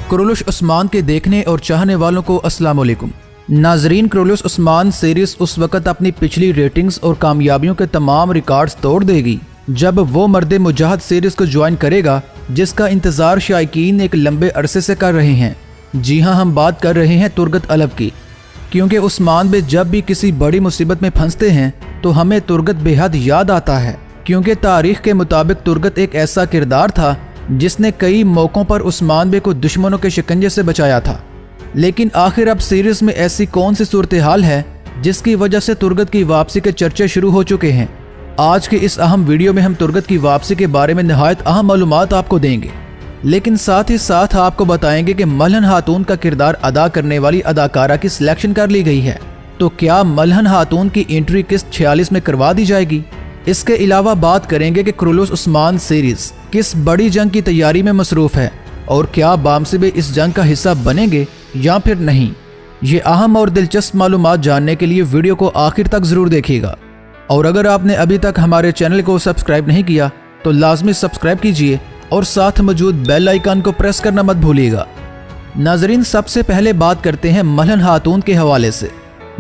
Kurulus Usman के देखने और चाहने वालों को अस्सलाम वालेकुम। नाजरीन, कुरुलुश उस्मान सीरीज उस वक्त अपनी पिछली रेटिंग्स और कामयाबियों के तमाम रिकॉर्ड्स तोड़ देगी जब वो मर्द मुजाहिद सीरीज को ज्वाइन करेगा, जिसका इंतज़ार शायकीन एक लंबे अरसे से कर रहे हैं। जी हाँ, हम बात कर रहे हैं तुरगत अलब की, क्योंकि उस्मान बे जब भी किसी बड़ी मुसीबत में फंसते हैं तो हमें तुरगत बेहद याद आता है, क्योंकि तारीख के मुताबिक तुरगत एक ऐसा किरदार था जिसने कई मौक़ों पर उस्मान बे को दुश्मनों के शिकंजे से बचाया था। लेकिन आखिर अब सीरीज़ में ऐसी कौन सी सूरत हाल है जिसकी वजह से तुरगत की वापसी के चर्चे शुरू हो चुके हैं। आज के इस अहम वीडियो में हम तुरगत की वापसी के बारे में नहायत अहम मालूमात आपको देंगे, लेकिन साथ ही साथ आपको बताएंगे कि मलहन खातून का किरदार अदा करने वाली अदाकारा की सिलेक्शन कर ली गई है, तो क्या मलहन खातून की एंट्री किस्त 46 में करवा दी जाएगी। इसके अलावा बात करेंगे कि कुरुलुश उस्मान सीरीज किस बड़ी जंग की तैयारी में मसरूफ है और क्या बामसिबे इस जंग का हिस्सा बनेंगे या फिर नहीं। ये अहम और दिलचस्प मालूमात जानने के लिए वीडियो को आखिर तक जरूर देखिएगा, और अगर आपने अभी तक हमारे चैनल को सब्सक्राइब नहीं किया तो लाजमी सब्सक्राइब कीजिए और साथ मौजूद बेल आइकन को प्रेस करना मत भूलिएगा। नाजरीन, सबसे पहले बात करते हैं मलहन खातून के हवाले से।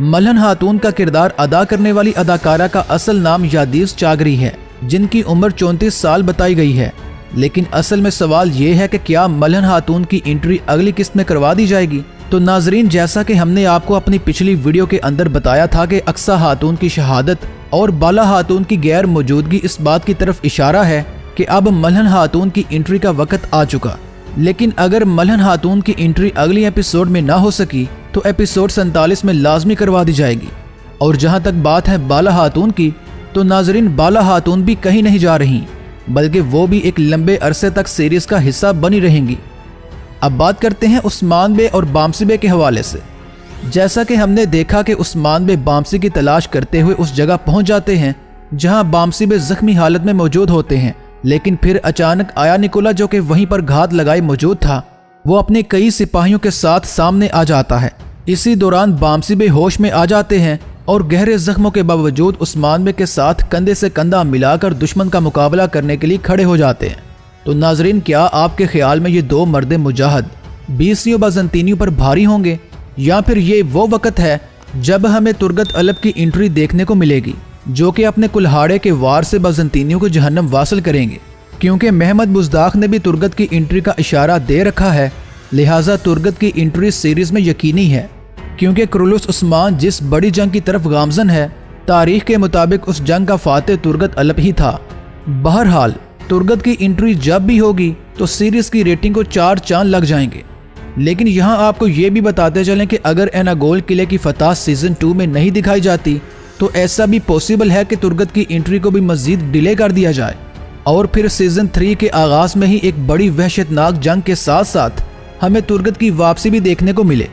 मलहन खातून का किरदार अदा करने वाली अदाकारा का असल नाम यादीस चागरी है, जिनकी उम्र 34 साल बताई गई है। लेकिन असल में सवाल ये है कि क्या मलहन खातून की एंट्री अगली किस्त में करवा दी जाएगी। तो नाजरीन, जैसा कि हमने आपको अपनी पिछली वीडियो के अंदर बताया था कि अक्सा खातून की शहादत और बाला खातून की गैर मौजूदगी इस बात की तरफ इशारा है कि अब मलहन खातून की एंट्री का वक्त आ चुका। लेकिन अगर मलहन खातून की एंट्री अगली एपिसोड में ना हो सकी तो एपिसोड 47 में लाजमी करवा दी जाएगी। और जहां तक बात है बाला खातून की, तो नाजरीन, बाला खातून भी कहीं नहीं जा रही, बल्कि वो भी एक लंबे अरसे तक सीरीज का हिस्सा बनी रहेंगी। अब बात करते हैं उस्मान बे और बामसी बे के हवाले से। जैसा कि हमने देखा कि उस्मान बे बामसी की तलाश करते हुए उस जगह पहुंच जाते हैं जहां बामसी बे जख्मी हालत में मौजूद होते हैं, लेकिन फिर अचानक आया निकोला, जो कि वहीं पर घात लगाए मौजूद था, वो अपने कई सिपाहियों के साथ सामने आ जाता है। इसी दौरान बामसी बे होश में आ जाते हैं और गहरे जख्मों के बावजूद उस्मान बे के साथ कंधे से कंधा मिलाकर दुश्मन का मुकाबला करने के लिए खड़े हो जाते हैं। तो नाजरीन, क्या आपके ख्याल में ये दो मर्द मुजाहिद बीसियों बाज़ंतीनियों पर भारी होंगे, या फिर ये वो वक्त है जब हमें तुरगत अलब की एंट्री देखने को मिलेगी, जो कि अपने कुल्हाड़े के वार से बाज़ंतीनियों को जहन्नम वासिल करेंगे। क्योंकि महमद बुज़दाख ने भी तुरगत की एंट्री का इशारा दे रखा है, लिहाजा तुरगत की एंट्री सीरीज में यकीनी है। क्योंकि कुरुलुश उस्मान जिस बड़ी जंग की तरफ गामजन है, तारीख के मुताबिक उस जंग का फातेह तुरगत अलब ही था। बहरहाल तुरगत की एंट्री जब भी होगी तो सीरीज की रेटिंग को 4 चांद लग जाएंगे। लेकिन यहाँ आपको ये भी बताते चलें कि अगर एनागोल किले की फतह सीजन 2 में नहीं दिखाई जाती तो ऐसा भी पॉसिबल है कि तुरगत की एंट्री को भी मजीद डिले कर दिया जाए और फिर सीजन 3 के आगाज में ही एक बड़ी वहशतनाक जंग के साथ साथ हमें तुरगत की वापसी भी देखने को मिले।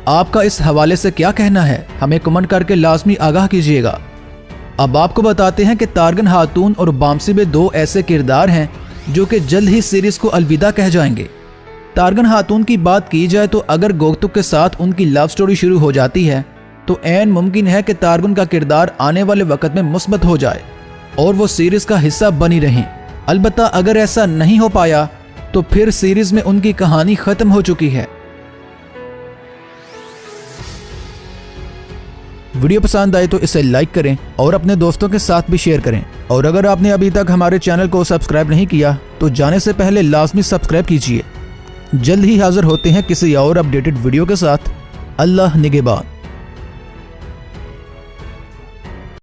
आपका इस हवाले से क्या कहना है, हमें कमेंट करके लाजमी आगाह कीजिएगा। अब आपको बताते हैं कि तारगन खातून और बामसी बे दो ऐसे किरदार हैं जो कि जल्द ही सीरीज को अलविदा कह जाएंगे। तारगन खातून की बात की जाए तो अगर गोगतुक के साथ उनकी लव स्टोरी शुरू हो जाती है तो ऐन मुमकिन है कि तारगन का किरदार आने वाले वक्त में मुस्बत हो जाए और वो सीरीज का हिस्सा बनी रहें। अलबत्ता अगर ऐसा नहीं हो पाया तो फिर सीरीज में उनकी कहानी खत्म हो चुकी है। वीडियो पसंद आए तो इसे लाइक करें और अपने दोस्तों के साथ भी शेयर करें, और अगर आपने अभी तक हमारे चैनल को सब्सक्राइब नहीं किया तो जाने से पहले लाजमी सब्सक्राइब कीजिए। जल्द ही हाजिर होते हैं किसी और अपडेटेड वीडियो के साथ। अल्लाह निगहबान।